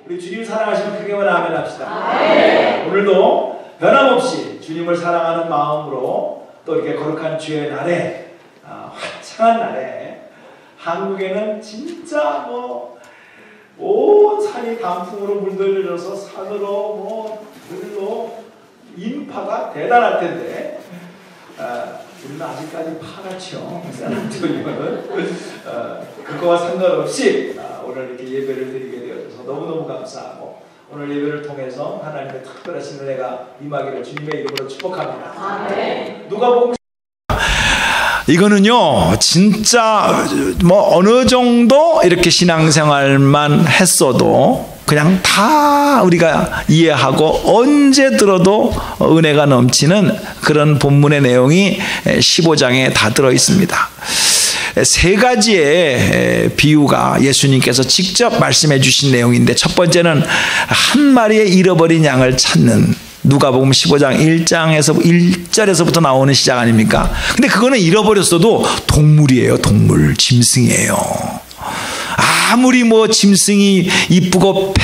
우리 주님 사랑하시면 크게만 아멘 합시다. 오늘도 변함없이 주님을 사랑하는 마음으로 또 이렇게 거룩한 주의 날에, 화창한 날에, 한국에는 진짜 온 산이 단풍으로 물들여져서 산으로 들로 인파가 대단할 텐데, 우리는 아직까지 파랗죠. 그거와 상관없이 오늘 이렇게 예배를 드리게 되어서 너무너무 감사하고, 오늘 예배를 통해서 하나님의 특별하신 은혜가 임하기를 주님의 이름으로 축복합니다. 누가복음 이거는요 진짜 어느 정도 이렇게 신앙생활만 했어도 그냥 다 우리가 이해하고 언제 들어도 은혜가 넘치는 그런 본문의 내용이 15장에 다 들어 있습니다. 세 가지의 비유가 예수님께서 직접 말씀해 주신 내용인데, 첫 번째는 한 마리의 잃어버린 양을 찾는, 누가복음 15장 1절에서부터 나오는 시작 아닙니까? 근데 그거는 잃어버렸어도 동물이에요. 동물, 짐승이에요. 아무리 짐승이 이쁘고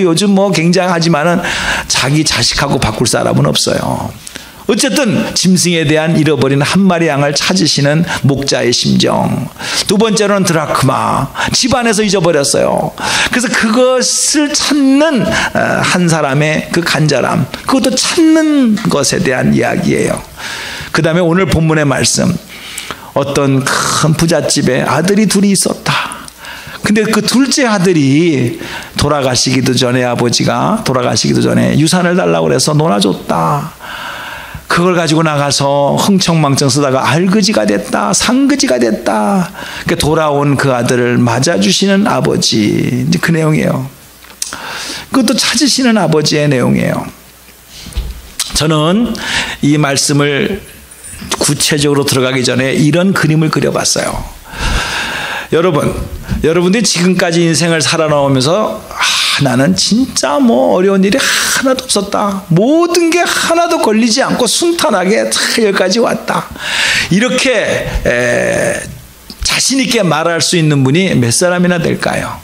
요즘 굉장하지만은 자기 자식하고 바꿀 사람은 없어요. 어쨌든 짐승에 대한 잃어버린 한 마리 양을 찾으시는 목자의 심정. 두 번째로는 드라크마, 집안에서 잊어버렸어요. 그래서 그것을 찾는 한 사람의 그 간절함, 그것도 찾는 것에 대한 이야기예요. 그 다음에 오늘 본문의 말씀, 어떤 큰 부잣집에 아들이 둘이 있었다. 근데 그 둘째 아들이 아버지가 돌아가시기도 전에 유산을 달라고 그래서 놀아줬다. 그걸 가지고 나가서 흥청망청 쓰다가 알그지가 됐다, 상그지가 됐다. 그러니까 돌아온 그 아들을 맞아주시는 아버지, 이제 그 내용이에요. 그것도 찾으시는 아버지의 내용이에요. 저는 이 말씀을 구체적으로 들어가기 전에 이런 그림을 그려봤어요. 여러분들이 지금까지 인생을 살아나오면서 나는 진짜 어려운 일이 하나도 없었다. 모든 게 하나도 걸리지 않고 순탄하게 여기까지 왔다. 이렇게 자신 있게 말할 수 있는 분이 몇 사람이나 될까요?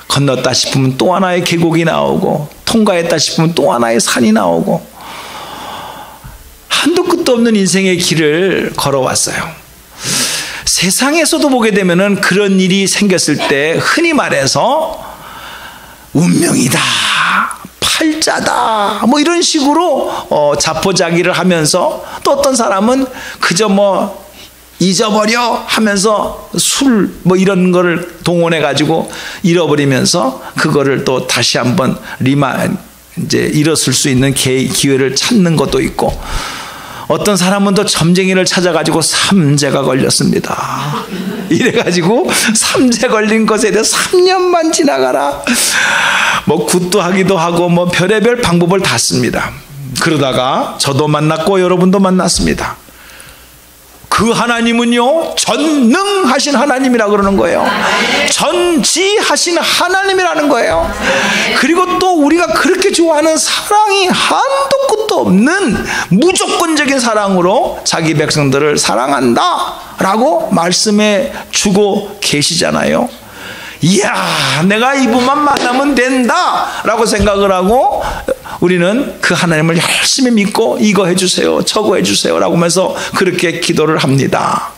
건넜다 싶으면 또 하나의 계곡이 나오고, 통과했다 싶으면 또 하나의 산이 나오고, 한도 끝도 없는 인생의 길을 걸어왔어요. 세상에서도 보게 되면은 그런 일이 생겼을 때 흔히 말해서 운명이다, 팔자다, 이런 식으로 자포자기를 하면서, 또 어떤 사람은 그저 잊어버려 하면서 술 이런 거를 동원해 가지고 잃어버리면서 그거를 또 다시 한번 일었을 수 있는 기회를 찾는 것도 있고, 어떤 사람은 또 점쟁이를 찾아가지고 삼재가 걸렸습니다. 이래가지고 삼재 걸린 것에 대해 3년만 지나가라. 굿도 하기도 하고 별의별 방법을 다 씁니다. 그러다가 저도 만났고 여러분도 만났습니다. 그 하나님은요, 전능하신 하나님이라 그러는 거예요. 전지하신 하나님이라는 거예요. 그리고 또 우리가 그렇게 좋아하는 사랑이 한도 끝도 없는 무조건적인 사랑으로 자기 백성들을 사랑한다 라고 말씀해 주고 계시잖아요. 이야, 내가 이분만 만나면 된다 라고 생각을 하고 우리는 그 하나님을 열심히 믿고 이거 해주세요, 저거 해주세요 라고 하면서 그렇게 기도를 합니다.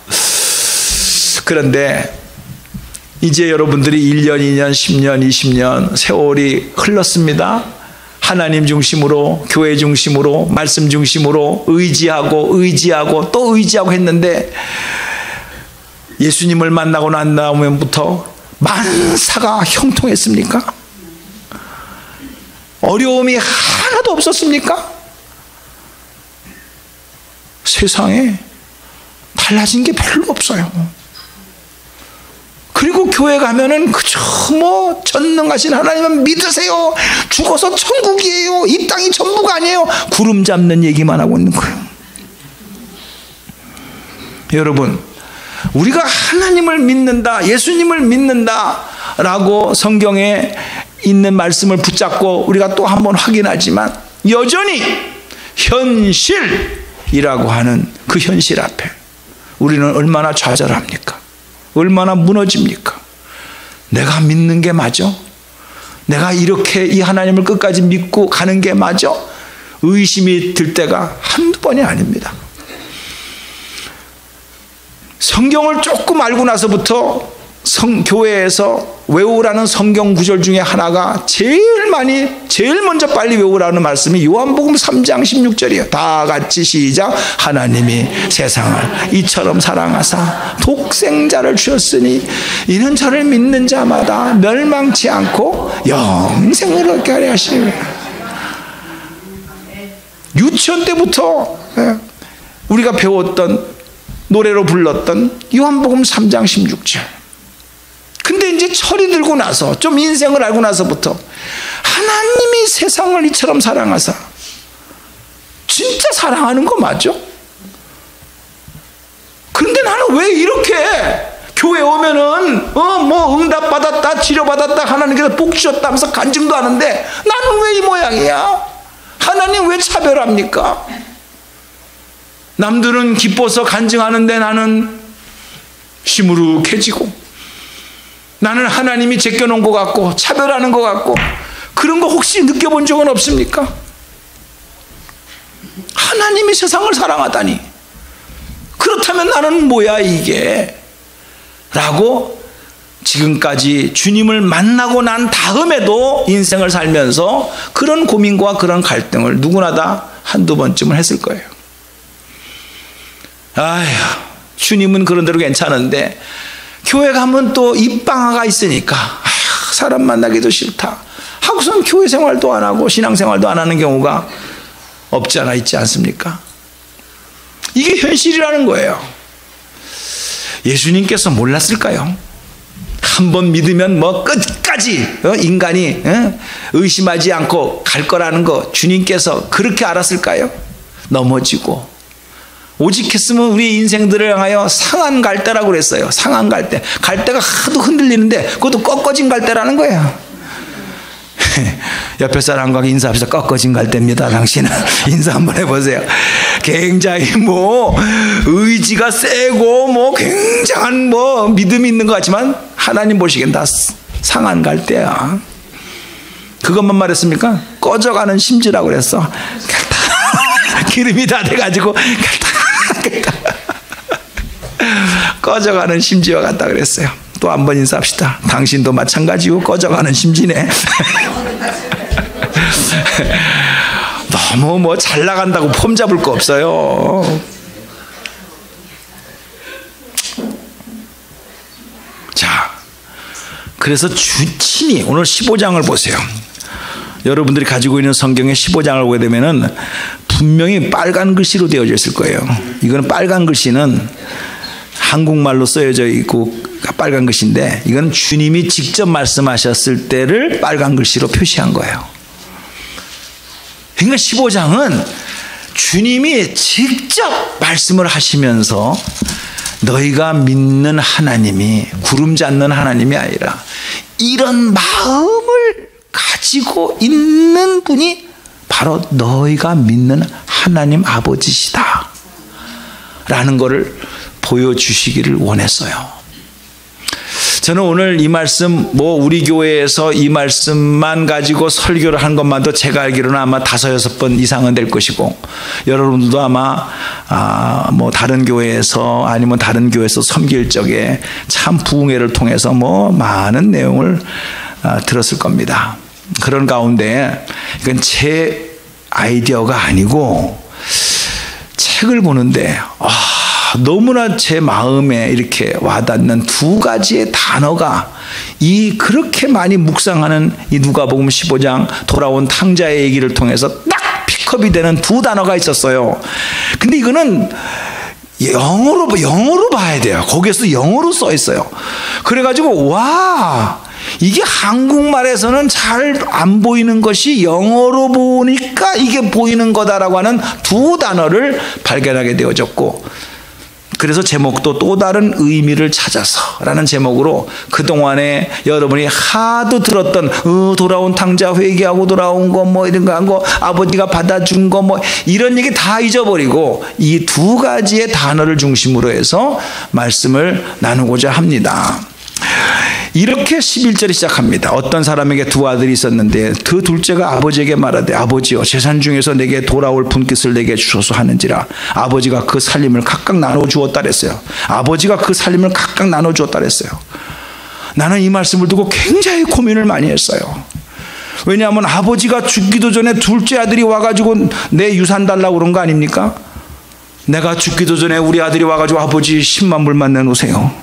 그런데 이제 여러분들이 1년, 2년, 10년, 20년 세월이 흘렀습니다. 하나님 중심으로, 교회 중심으로, 말씀 중심으로 의지하고 또 의지하고 했는데, 예수님을 만나고 난 다음부터 만사가 형통했습니까? 어려움이 하나도 없었습니까? 세상에 달라진 게 별로 없어요. 그리고 교회 가면은 그저 전능하신 하나님은 믿으세요, 죽어서 천국이에요, 이 땅이 전부가 아니에요, 구름 잡는 얘기만 하고 있는 거예요. 여러분, 우리가 하나님을 믿는다, 예수님을 믿는다 라고 성경에 있는 말씀을 붙잡고 우리가 또 한번 확인하지만, 여전히 현실이라고 하는 그 현실 앞에 우리는 얼마나 좌절합니까? 얼마나 무너집니까? 내가 믿는 게 맞아? 내가 이렇게 이 하나님을 끝까지 믿고 가는 게 맞아? 의심이 들 때가 한두 번이 아닙니다. 성경을 조금 알고 나서부터 교회에서 외우라는 성경 구절 중에 하나가 제일 먼저 빨리 외우라는 말씀이 요한복음 3장 16절이에요. 다 같이 시작. 하나님이 세상을 이처럼 사랑하사 독생자를 주셨으니 이는 저를 믿는 자마다 멸망치 않고 영생을 얻게 하려 하시니라. 유치원 때부터 우리가 배웠던 노래로 불렀던 요한복음 3장 16절. 근데 이제 철이 들고 나서 좀 인생을 알고 나서부터 하나님이 세상을 이처럼 사랑하사, 진짜 사랑하는 거 맞죠? 그런데 나는 왜 이렇게 교회 오면은 뭐 응답 받았다, 치료 받았다, 하나님께서 복 주셨다 하면서 간증도 하는데 나는 왜 이 모양이야? 하나님 왜 차별합니까? 남들은 기뻐서 간증하는데 나는 시무룩해지고, 나는 하나님이 제껴놓은 것 같고 차별하는 것 같고, 그런 거 혹시 느껴본 적은 없습니까? 하나님이 세상을 사랑하다니, 그렇다면 나는 뭐야 이게? 라고 지금까지 주님을 만나고 난 다음에도 인생을 살면서 그런 고민과 그런 갈등을 누구나 다 한두 번쯤은 했을 거예요. 아휴, 주님은 그런 대로 괜찮은데 교회 가면 또 입방아가 있으니까 사람 만나기도 싫다 하고선 교회 생활도 안 하고 신앙생활도 안 하는 경우가 없지 않아 있지 않습니까? 이게 현실이라는 거예요. 예수님께서 몰랐을까요? 한번 믿으면 뭐 끝까지 인간이 의심하지 않고 갈 거라는 거 주님께서 그렇게 알았을까요? 넘어지고 오직했으면 우리 인생들을 향하여 상한 갈대라고 그랬어요. 상한 갈대. 갈대가 하도 흔들리는데 그것도 꺾어진 갈대라는 거예요. 옆에 사람과 인사합시다. 꺾어진 갈대입니다. 당신은 인사 한번 해보세요. 굉장히 뭐 의지가 세고 뭐 굉장한 뭐 믿음이 있는 것 같지만 하나님 보시기엔 다 상한 갈대야. 그것만 말했습니까? 꺼져가는 심지라고 그랬어. 기름이 다 돼가지고 꺼져가는 심지와 같다 그랬어요. 또 한 번 인사합시다. 당신도 마찬가지고 꺼져가는 심지네. 너무 뭐 잘 나간다고 폼 잡을 거 없어요. 자, 그래서 주친이 오늘 15장을 보세요. 여러분들이 가지고 있는 성경의 15장을 보게 되면은 분명히 빨간 글씨로 되어져 있을 거예요. 이거는 빨간 글씨는 한국말로 쓰여져 있고 빨간 글씨인데, 이건 주님이 직접 말씀하셨을 때를 빨간 글씨로 표시한 거예요. 그러니까 15장은 주님이 직접 말씀을 하시면서 너희가 믿는 하나님이 구름 잡는 하나님이 아니라 이런 마음을 가지고 있는 분이 바로 너희가 믿는 하나님 아버지시다 라는 것을 보여주시기를 원했어요. 저는 오늘 이 말씀, 우리 교회에서 이 말씀만 가지고 설교를 한 것만도 제가 알기로는 아마 5-6번 이상은 될 것이고, 여러분들도 아마 다른 교회에서 아니면 다른 교회에서 섬길 적에 참 부흥회를 통해서 많은 내용을 들었을 겁니다. 그런 가운데 이건 제 아이디어가 아니고 책을 보는데 너무나 제 마음에 이렇게 와닿는 2가지의 단어가 그렇게 많이 묵상하는 이 누가복음 15장 돌아온 탕자의 얘기를 통해서 딱 픽업이 되는 2 단어가 있었어요. 근데 이거는 영어로 봐야 돼요. 거기에서 영어로 써 있어요. 그래가지고 이게 한국말에서는 잘 안 보이는 것이 영어로 보니까 이게 보이는 거다라고 하는 2 단어를 발견하게 되어졌고, 그래서 제목도 또 다른 의미를 찾아서 라는 제목으로 그동안에 여러분이 하도 들었던 돌아온 탕자 회개하고 돌아온 거 이런 거 한 거 아버지가 받아준 거 이런 얘기 다 잊어버리고 이 2가지의 단어를 중심으로 해서 말씀을 나누고자 합니다. 이렇게 11절이 시작합니다. 어떤 사람에게 두 아들이 있었는데 그 둘째가 아버지에게 말하되 아버지여 재산 중에서 내게 돌아올 분깃을 내게 주소서 하는지라. 아버지가 그 살림을 각각 나눠 주었다 그랬어요. 아버지가 그 살림을 각각 나눠 주었다 그랬어요. 나는 이 말씀을 듣고 굉장히 고민을 많이 했어요. 왜냐하면 아버지가 죽기도 전에 둘째 아들이 와가지고 내 유산 달라고 그런 거 아닙니까? 내가 죽기도 전에 우리 아들이 와가지고 아버지 10만 불만 내놓으세요.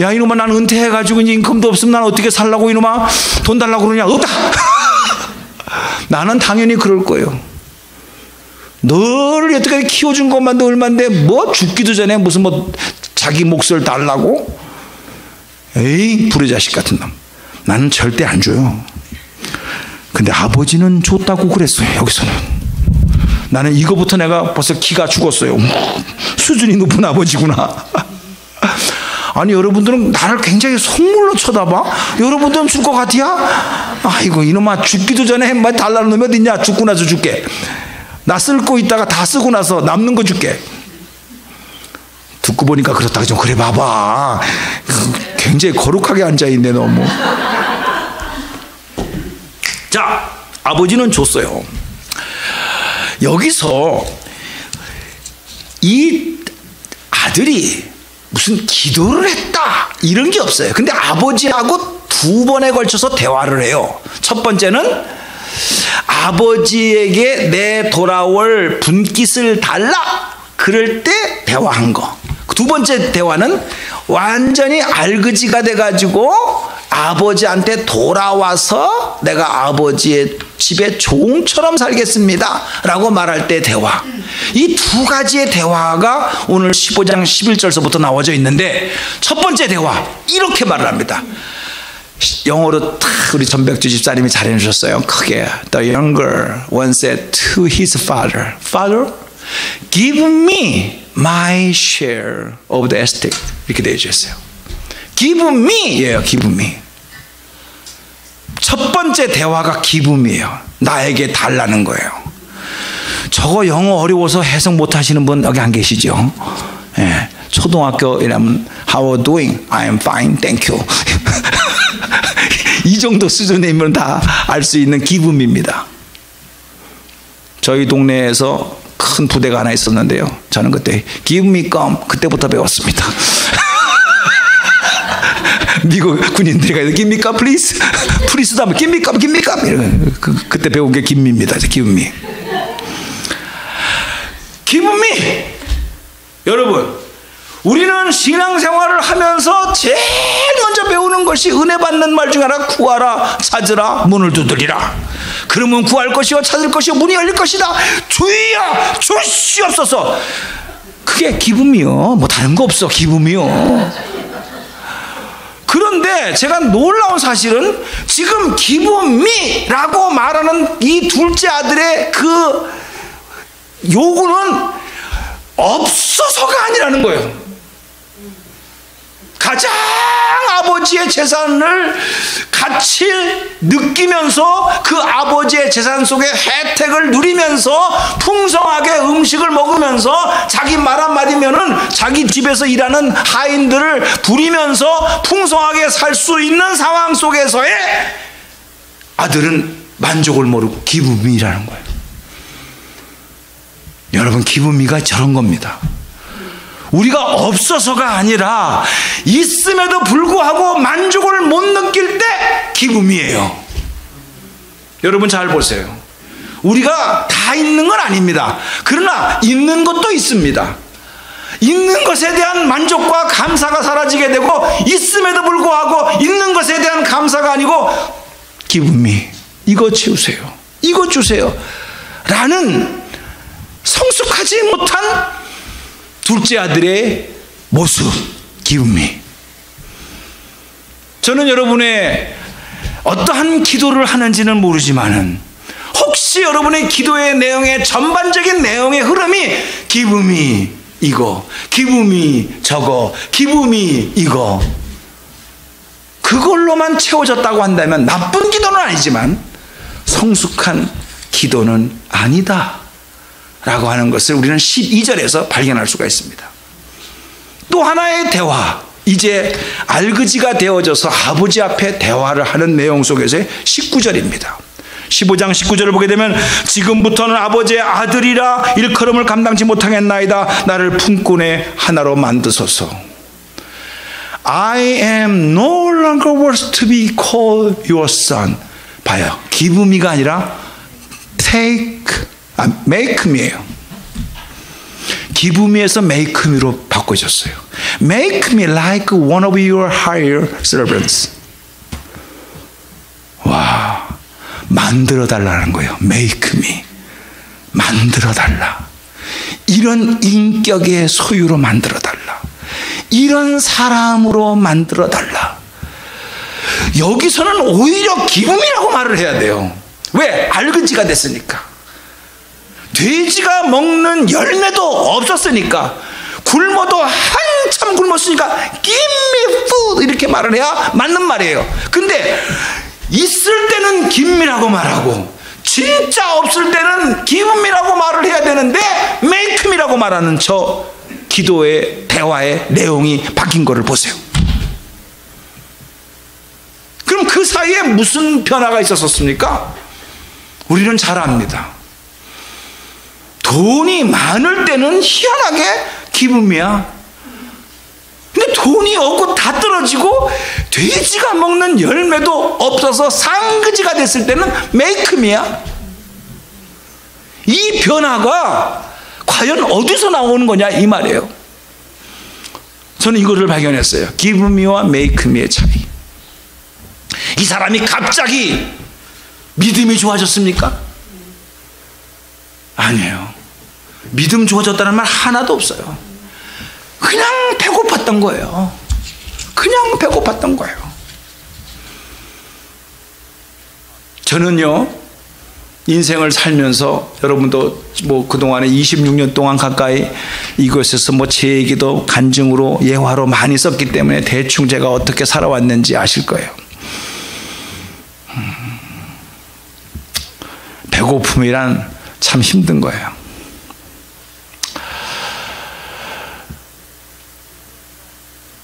야 이놈아 난 은퇴해가지고 이제 인컴도 없으면 난 어떻게 살라고 이놈아 돈 달라고 그러냐. 없다. 나는 당연히 그럴 거예요. 너를 여태까지 키워준 것만도 얼만데 뭐 죽기도 전에 무슨 뭐 자기 몫을 달라고. 에이 부르자식 같은 놈. 나는 절대 안 줘요. 근데 아버지는 줬다고 그랬어요. 여기서는 나는 이거부터 내가 벌써 기가 죽었어요. 수준이 높은 아버지구나. 아니 여러분들은 나를 굉장히 속물로 쳐다봐. 여러분들은 줄 것 같이야? 아이고 이놈아 죽기도 전에 뭐 달라는 놈이 어딨냐. 죽고 나서 줄게. 나 쓸 거 있다가 다 쓰고 나서 남는 거 줄게. 듣고 보니까 그렇다. 좀 그래 봐봐. 굉장히 거룩하게 앉아있네 너무. 자 아버지는 줬어요. 여기서 이 아들이 무슨 기도를 했다 이런 게 없어요. 근데 아버지하고 두 번에 걸쳐서 대화를 해요. 첫 번째는 아버지에게 내 돌아올 분깃을 달라 그럴 때 대화한 거. 두 번째 대화는 완전히 알그지가 돼가지고 아버지한테 돌아와서 내가 아버지의 집에 종처럼 살겠습니다 라고 말할 때 대화. 이 두 가지의 대화가 오늘 15장 11절서부터 나와져 있는데 첫 번째 대화 이렇게 말을 합니다. 영어로 탁 우리 전백주 집사님이 잘 해주셨어요. 크게 The younger one said to his father, Father, give me my share of the estate. 이렇게 되어 있어요. Give me 예요. Give me. 첫 번째 대화가 give me예요. 나에게 달라는 거예요. 저거 영어 어려워서 해석 못 하시는 분 여기 안 계시죠? 예. 초등학교이라면 How are you doing? I am fine, thank you. 이 정도 수준이면 다 알 수 있는 give me입니다. 저희 동네에서 큰 부대가 하나 있었는데요. 저는 그때 give me gum 그때부터 배웠습니다. 미국 군인들이 가서 give me gum please, please도 하면 give me gum, give me gum 이런 그때 배운 게 give me입니다. give me, give me. 여러분, 우리는 신앙생활을 하면서 제일 먼저 배우는 것이 은혜 받는 말 중에 하나 구하라, 찾으라, 문을 두드리라. 그러면 구할 것이요 찾을 것이요 문이 열릴 것이다. 주여 주시옵소서. 그게 기쁨이요. 뭐 다른 거 없어. 기쁨이요. 그런데 제가 놀라운 사실은 지금 기쁨이라고 말하는 이 둘째 아들의 그 요구는 없어서가 아니라는 거예요. 가장 아버지의 재산을 같이 느끼면서 그 아버지의 재산 속의 혜택을 누리면서 풍성하게 음식을 먹으면서 자기 말 한마디면은 자기 집에서 일하는 하인들을 부리면서 풍성하게 살 수 있는 상황 속에서의 아들은 만족을 모르고 기쁨이라는 거예요. 여러분, 기쁨이가 저런 겁니다. 우리가 없어서가 아니라 있음에도 불구하고 만족을 못 느낄 때 기쁨이에요. 여러분 잘 보세요. 우리가 다 있는 건 아닙니다. 그러나 있는 것도 있습니다. 있는 것에 대한 만족과 감사가 사라지게 되고 있음에도 불구하고 있는 것에 대한 감사가 아니고 기쁨이 이거 채우세요, 이거 주세요 라는 성숙하지 못한 둘째 아들의 모습, 기쁨이. 저는 여러분의 어떠한 기도를 하는지는 모르지만은 혹시 여러분의 기도의 내용의 전반적인 내용의 흐름이 기쁨이 이거, 기쁨이 저거, 기쁨이 이거, 그걸로만 채워졌다고 한다면 나쁜 기도는 아니지만 성숙한 기도는 아니다 라고 하는 것을 우리는 12절에서 발견할 수가 있습니다. 또 하나의 대화, 이제 알그지가 되어져서 아버지 앞에 대화를 하는 내용 속에서의 19절입니다. 15장 19절을 보게 되면 지금부터는 아버지의 아들이라 일컬음을 감당치 못하겠나이다. 나를 품꾼의 하나로 만드소서. I am no longer worth to be called your son. 봐요. give me가 아니라 make me예요. give me에서 make me로 바꿔줬어요. make me like one of your higher servants. 와, 만들어 달라는 거예요. make me. 만들어 달라. 이런 인격의 소유로 만들어 달라. 이런 사람으로 만들어 달라. 여기서는 오히려 기쁨이라고 말을 해야 돼요. 왜? 알그지가 됐으니까. 돼지가 먹는 열매도 없었으니까. 굶어도 한참 굶었으니까 give me food 이렇게 말을 해야 맞는 말이에요. 근데 있을 때는 give me라고 말하고 진짜 없을 때는 give me라고 말을 해야 되는데 make me라고 말하는 저 기도의 대화의 내용이 바뀐 거를 보세요. 그럼 그 사이에 무슨 변화가 있었습니까? 우리는 잘 압니다. 돈이 많을 때는 희한하게 기쁨이야. 근데 돈이 없고 다 떨어지고 돼지가 먹는 열매도 없어서 상그지가 됐을 때는 메이크미야. 이 변화가 과연 어디서 나오는 거냐 이 말이에요. 저는 이거를 발견했어요. give me와 make me의 차이. 이 사람이 갑자기 믿음이 좋아졌습니까? 아니에요. 믿음 좋아졌다는 말 하나도 없어요. 그냥 배고팠던 거예요. 그냥 배고팠던 거예요. 저는요, 인생을 살면서 여러분도 뭐 그동안에 26년 동안 가까이 이곳에서 뭐 제 얘기도 간증으로 예화로 많이 썼기 때문에 대충 제가 어떻게 살아왔는지 아실 거예요. 배고픔이란 참 힘든 거예요.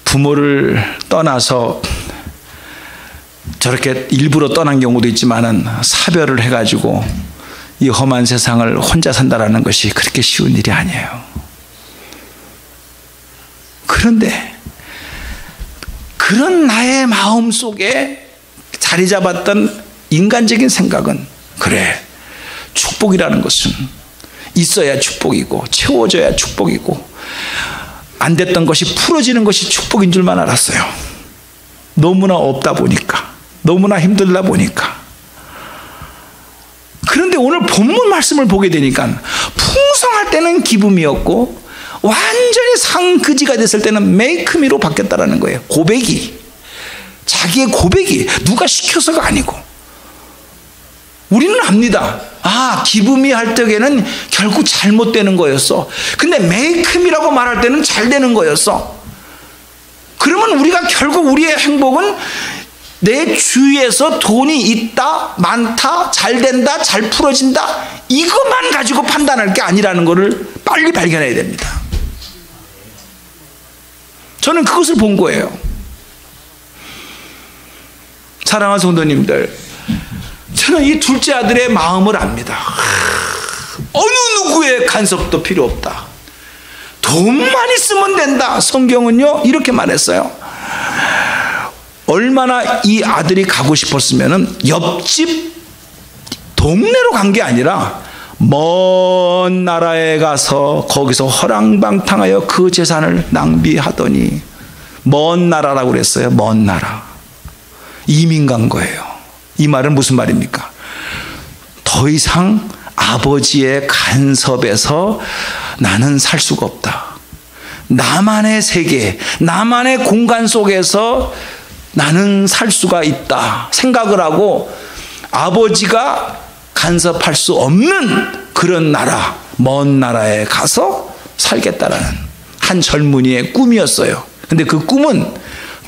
부모를 떠나서 저렇게 일부러 떠난 경우도 있지만은 사별을 해가지고 이 험한 세상을 혼자 산다라는 것이 그렇게 쉬운 일이 아니에요. 그런데 그런 나의 마음 속에 자리 잡았던 인간적인 생각은 그래, 축복이라는 것은 있어야 축복이고 채워져야 축복이고 안 됐던 것이 풀어지는 것이 축복인 줄만 알았어요. 너무나 없다 보니까, 너무나 힘들다 보니까. 그런데 오늘 본문 말씀을 보게 되니까 풍성할 때는 기쁨이었고 완전히 상그지가 됐을 때는 메이크미로 바뀌었다라는 거예요. 고백이, 자기의 고백이 누가 시켜서가 아니고. 우리는 압니다. 아, 기쁨이 할 때에는 결국 잘못되는 거였어. 근데 메이크미라고 말할 때는 잘 되는 거였어. 그러면 우리가 결국 우리의 행복은 내 주위에서 돈이 있다, 많다, 잘 된다, 잘 풀어진다, 이것만 가지고 판단할 게 아니라는 것을 빨리 발견해야 됩니다. 저는 그것을 본 거예요. 사랑하는 성도님들, 저는 이 둘째 아들의 마음을 압니다. 어느 누구의 간섭도 필요 없다. 돈만 있으면 된다. 성경은요 이렇게 말했어요. 얼마나 이 아들이 가고 싶었으면 옆집 동네로 간 게 아니라 먼 나라에 가서 거기서 허랑방탕하여 그 재산을 낭비하더니, 먼 나라라고 그랬어요. 먼 나라. 이민 간 거예요. 이 말은 무슨 말입니까? 더 이상 아버지의 간섭에서 나는 살 수가 없다. 나만의 세계, 나만의 공간 속에서 나는 살 수가 있다 생각을 하고 아버지가 간섭할 수 없는 그런 나라, 먼 나라에 가서 살겠다라는 한 젊은이의 꿈이었어요. 근데 그 꿈은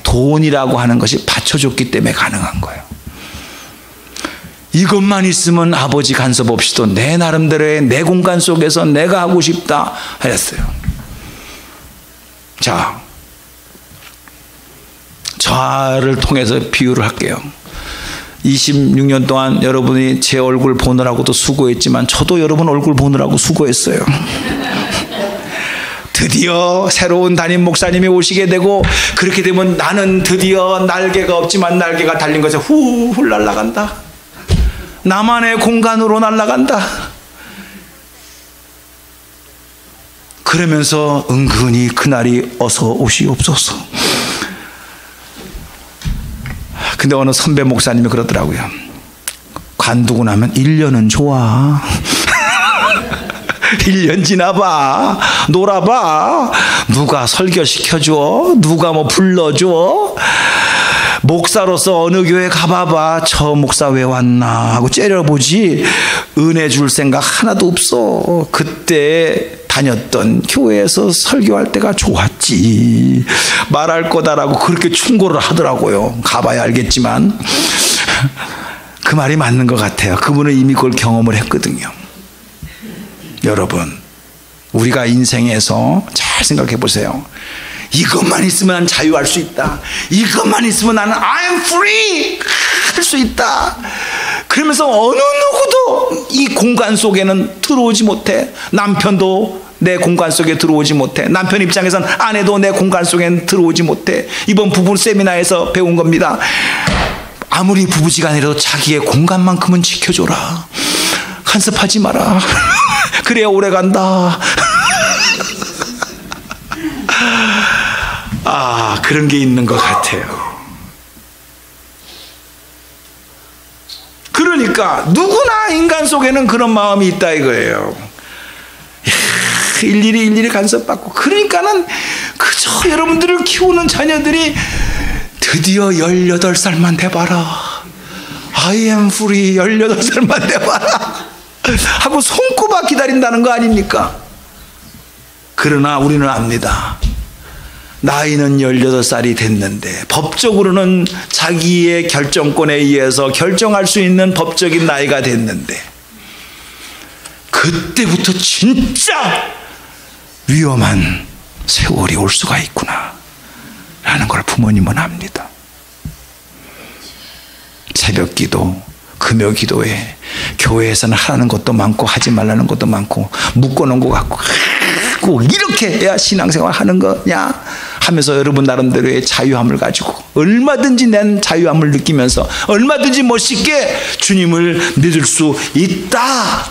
돈이라고 하는 것이 받쳐줬기 때문에 가능한 거예요. 이것만 있으면 아버지 간섭 없이도 내 나름대로의 내 공간 속에서 내가 하고 싶다 하였어요. 자, 저를 통해서 비유를 할게요. 26년 동안 여러분이 제 얼굴 보느라고도 수고했지만 저도 여러분 얼굴 보느라고 수고했어요. 드디어 새로운 담임 목사님이 오시게 되고, 그렇게 되면 나는 드디어 날개가 없지만 날개가 달린 것에 훌훌 날아간다. 나만의 공간으로 날아간다. 그러면서 은근히 그날이 어서 오시옵소서. 근데 어느 선배 목사님이 그러더라고요. 관두고 나면 1년은 좋아. 1년 지나봐, 놀아봐. 누가 설교시켜줘, 누가 뭐 불러줘. 목사로서 어느 교회 가봐봐. 저 목사 왜 왔나 하고 째려보지 은혜 줄 생각 하나도 없어. 그때 다녔던 교회에서 설교할 때가 좋았지. 말할 거다라고 그렇게 충고를 하더라고요. 가봐야 알겠지만 그 말이 맞는 것 같아요. 그분은 이미 그걸 경험을 했거든요. 여러분, 우리가 인생에서 잘 생각해 보세요. 이것만 있으면 난 자유할 수 있다. 이것만 있으면 나는 I'm free 할 수 있다. 그러면서 어느 누구도 이 공간 속에는 들어오지 못해. 남편도 내 공간 속에 들어오지 못해. 남편 입장에서는 아내도 내 공간 속에 들어오지 못해. 이번 부부 세미나에서 배운 겁니다. 아무리 부부지간이라도 자기의 공간만큼은 지켜줘라. 간섭하지 마라. 그래야 오래 간다. 아, 그런 게 있는 것 같아요. 그러니까 누구나 인간 속에는 그런 마음이 있다 이거예요. 일일이 간섭받고. 그러니까는 그저 여러분들을 키우는 자녀들이 드디어 18살만 돼봐라. I am free. 18살만 돼봐라 하고 손꼽아 기다린다는 거 아닙니까? 그러나 우리는 압니다. 나이는 18살이 됐는데 법적으로는 자기의 결정권에 의해서 결정할 수 있는 법적인 나이가 됐는데 그때부터 진짜 위험한 세월이 올 수가 있구나 라는 걸 부모님은 압니다. 새벽 기도, 금요 기도에 교회에서는 하라는 것도 많고 하지 말라는 것도 많고 묶어놓은 것 같고 꼭 이렇게 해야 신앙생활 하는 거냐 하면서 여러분 나름대로의 자유함을 가지고 얼마든지 낸 자유함을 느끼면서 얼마든지 멋있게 주님을 믿을 수 있다.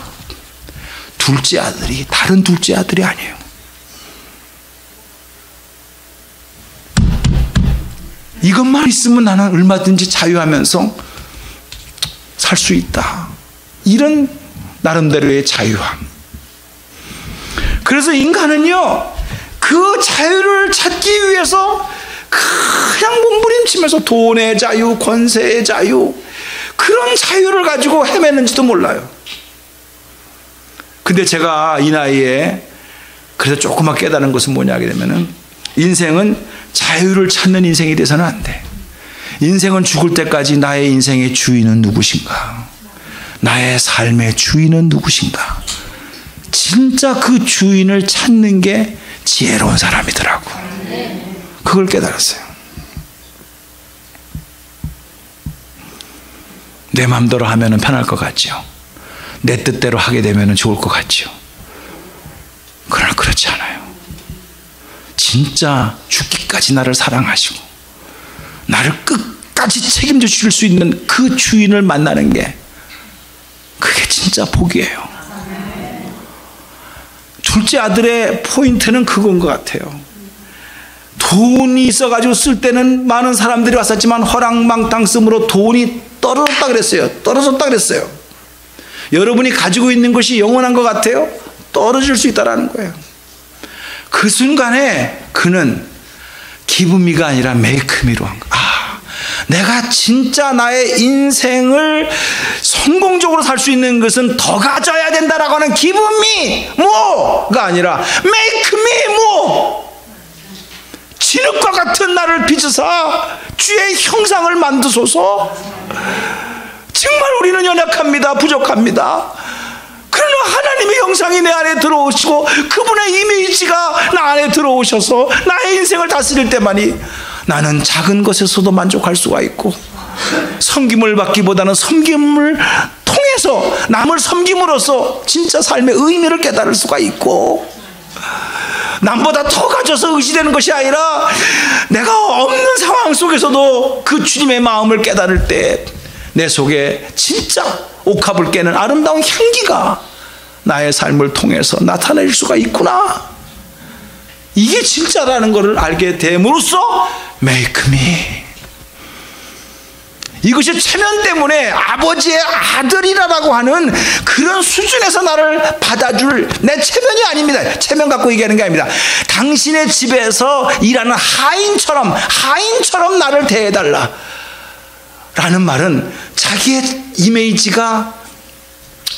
둘째 아들이 다른 둘째 아들이 아니에요. 이것만 있으면 나는 얼마든지 자유하면서 살 수 있다. 이런 나름대로의 자유함. 그래서 인간은요, 그 자유를 찾기 위해서 그냥 몸부림치면서 돈의 자유, 권세의 자유, 그런 자유를 가지고 헤매는지도 몰라요. 근데 제가 이 나이에 그래서 조금만 깨달은 것은 뭐냐 하게 되면은 인생은 자유를 찾는 인생이 돼서는 안 돼. 인생은 죽을 때까지 나의 인생의 주인은 누구신가? 나의 삶의 주인은 누구신가? 진짜 그 주인을 찾는 게 지혜로운 사람이더라고. 그걸 깨달았어요. 내 마음대로 하면 편할 것 같죠. 내 뜻대로 하게 되면 좋을 것 같죠. 그러나 그렇지 않아요. 진짜 죽기까지 나를 사랑하시고 나를 끝까지 책임져 주실 수 있는 그 주인을 만나는 게 그게 진짜 복이에요. 둘째 아들의 포인트는 그건 것 같아요. 돈이 있어가지고 쓸 때는 많은 사람들이 왔었지만 허랑망탕 쓰므로 돈이 떨어졌다 그랬어요. 떨어졌다 그랬어요. 여러분이 가지고 있는 것이 영원한 것 같아요? 떨어질 수 있다는 거예요. 그 순간에 그는 기브미가 아니라 메이크미로 한 거예요. 내가 진짜 나의 인생을 성공적으로 살 수 있는 것은 더 가져야 된다라고 하는 기브미 뭐가 아니라 메이크미 뭐, 진흙과 같은 나를 빚으사 주의 형상을 만드소서. 정말 우리는 연약합니다. 부족합니다. 그러나 하나님의 형상이 내 안에 들어오시고 그분의 이미지가 나 안에 들어오셔서 나의 인생을 다스릴 때만이 나는 작은 것에서도 만족할 수가 있고, 섬김을 받기보다는 섬김을 통해서 남을 섬김으로써 진짜 삶의 의미를 깨달을 수가 있고, 남보다 더 가져서 의지되는 것이 아니라 내가 없는 상황 속에서도 그 주님의 마음을 깨달을 때 내 속에 진짜 옥합을 깨는 아름다운 향기가 나의 삶을 통해서 나타낼 수가 있구나, 이게 진짜라는 것을 알게 됨으로써 make me, 이것이 체면 때문에 아버지의 아들이라고 하는 그런 수준에서 나를 받아줄 내 체면이 아닙니다. 체면 갖고 얘기하는 게 아닙니다. 당신의 집에서 일하는 하인처럼 나를 대해달라 라는 말은 자기의 이미지가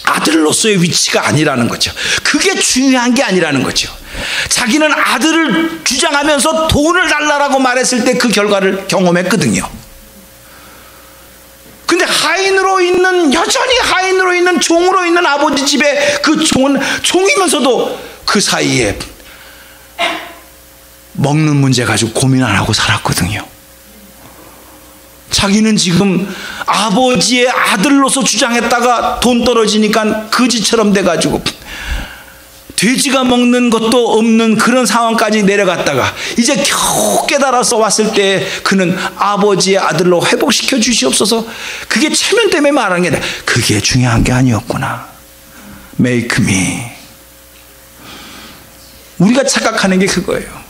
아들로서의 위치가 아니라는 거죠. 그게 중요한 게 아니라는 거죠. 자기는 아들을 주장하면서 돈을 달라고 말했을 때 그 결과를 경험했거든요. 근데 여전히 하인으로 있는 종으로 있는 아버지 집에 그 종은 종이면서도 그 사이에 먹는 문제 가지고 고민 안 하고 살았거든요. 자기는 지금 아버지의 아들로서 주장했다가 돈 떨어지니까 거지처럼 돼가지고 돼지가 먹는 것도 없는 그런 상황까지 내려갔다가 이제 겨우 깨달아서 왔을 때 그는 아버지의 아들로 회복시켜 주시옵소서, 그게 체면 때문에 말하는 게 아니라 그게 중요한 게 아니었구나. make me. 우리가 착각하는 게 그거예요.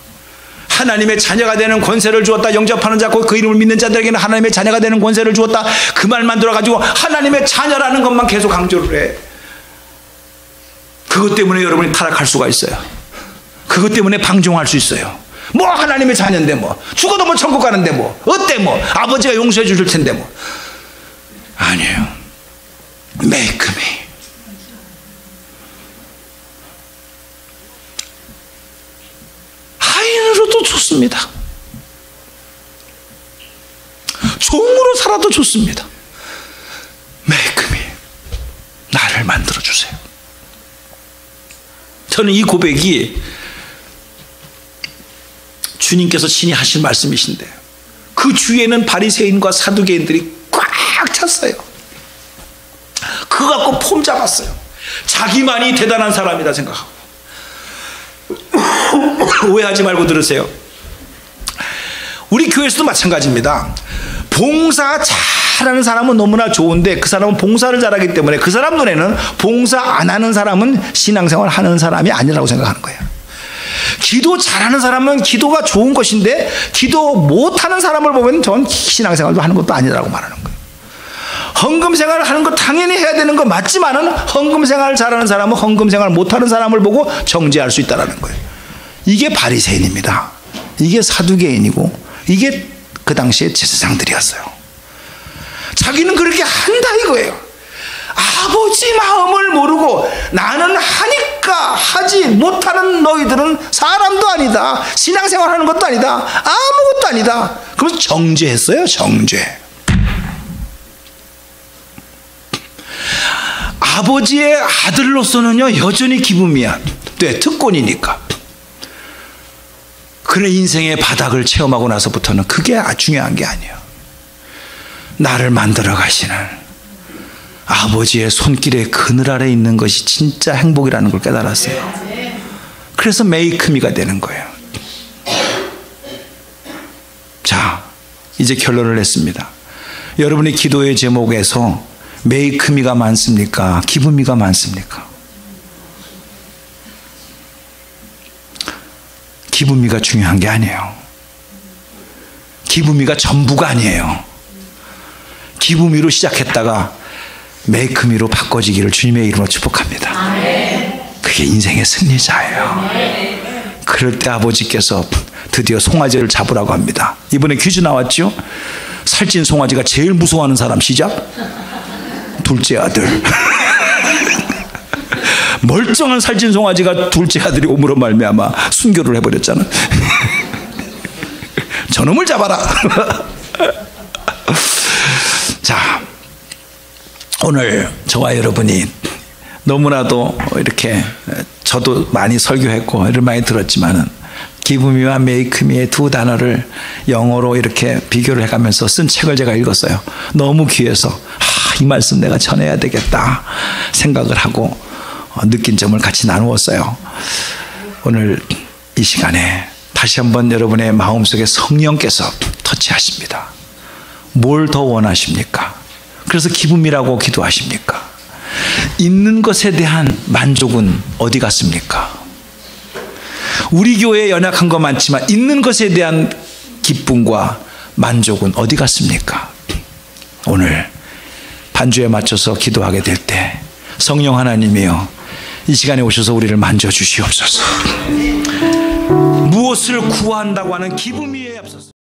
하나님의 자녀가 되는 권세를 주었다. 영접하는 자고 그 이름을 믿는 자들에게는 하나님의 자녀가 되는 권세를 주었다. 그 말만 들어가지고 하나님의 자녀라는 것만 계속 강조를 해. 그것 때문에 여러분이 타락할 수가 있어요. 그것 때문에 방종할 수 있어요. 뭐 하나님의 자녀인데 뭐 죽어도 뭐 천국 가는데 뭐 어때 뭐 아버지가 용서해 주실 텐데 뭐. 아니에요. make me. 하인으로도 좋습니다. 종으로 살아도 좋습니다. make me. 나를 만들어 주세요. 저는 이 고백이 주님께서 친히 하신 말씀이신데 그 주위에는 바리새인과 사두개인들이 꽉 찼어요. 그거 갖고 폼 잡았어요. 자기만이 대단한 사람이다 생각하고. 오해하지 말고 들으세요. 우리 교회에서도 마찬가지입니다. 봉사 잘하는 사람은 너무나 좋은데 그 사람은 봉사를 잘하기 때문에 그 사람 눈에는 봉사 안 하는 사람은 신앙생활 하는 사람이 아니라고 생각하는 거예요. 기도 잘하는 사람은 기도가 좋은 것인데 기도 못하는 사람을 보면 전 신앙생활도 하는 것도 아니라고 말하는 거예요. 헌금생활을 하는 거 당연히 해야 되는 거 맞지만은 헌금생활 잘하는 사람은 헌금생활 못하는 사람을 보고 정죄할 수 있다는 거예요. 이게 바리새인입니다. 이게 사두개인이고 이게 그 당시에 제사장들이었어요. 자기는 그렇게 한다 이거예요. 아버지 마음을 모르고 나는 하니까 하지 못하는 너희들은 사람도 아니다. 신앙생활 하는 것도 아니다. 아무것도 아니다. 그래서 정죄했어요. 정죄. 아버지의 아들로서는요 여전히 기분이야. 네, 특권이니까. 그래 인생의 바닥을 체험하고 나서부터는 그게 중요한 게 아니에요. 나를 만들어 가시는 아버지의 손길의 그늘 아래 있는 것이 진짜 행복이라는 걸 깨달았어요. 그래서 make me가 되는 거예요. 자, 이제 결론을 냈습니다. 여러분의 기도의 제목에서 make me가 많습니까? 기분 me가 많습니까? 기분 me가 중요한 게 아니에요. 기분 me가 전부가 아니에요. 기분 me로 시작했다가 make me로 바꿔지기를 주님의 이름으로 축복합니다. 그게 인생의 승리자예요. 그럴 때 아버지께서 드디어 송아지를 잡으라고 합니다. 이번에 퀴즈 나왔죠? 살찐 송아지가 제일 무서워하는 사람 시작. 둘째 아들. 멀쩡한 살찐 송아지가 둘째 아들이 오므로 말미암아 순교를 해버렸잖아. 저놈을 잡아라. 자, 오늘 저와 여러분이 너무나도 이렇게 저도 많이 설교했고 이를 많이 들었지만은 기브미와 메이크미의 두 단어를 영어로 이렇게 비교를 해가면서 쓴 책을 제가 읽었어요. 너무 귀해서 이 말씀 내가 전해야 되겠다 생각을 하고 느낀 점을 같이 나누었어요. 오늘 이 시간에 다시 한번 여러분의 마음속에 성령께서 터치하십니다. 뭘 더 원하십니까? 그래서 기쁨이라고 기도하십니까? 있는 것에 대한 만족은 어디 갔습니까? 우리 교회에 연약한 거 많지만 있는 것에 대한 기쁨과 만족은 어디 갔습니까? 오늘 반주에 맞춰서 기도하게 될 때 성령 하나님이여 이 시간에 오셔서 우리를 만져주시옵소서. 무엇을 구한다고 하는 기쁨이 앞서서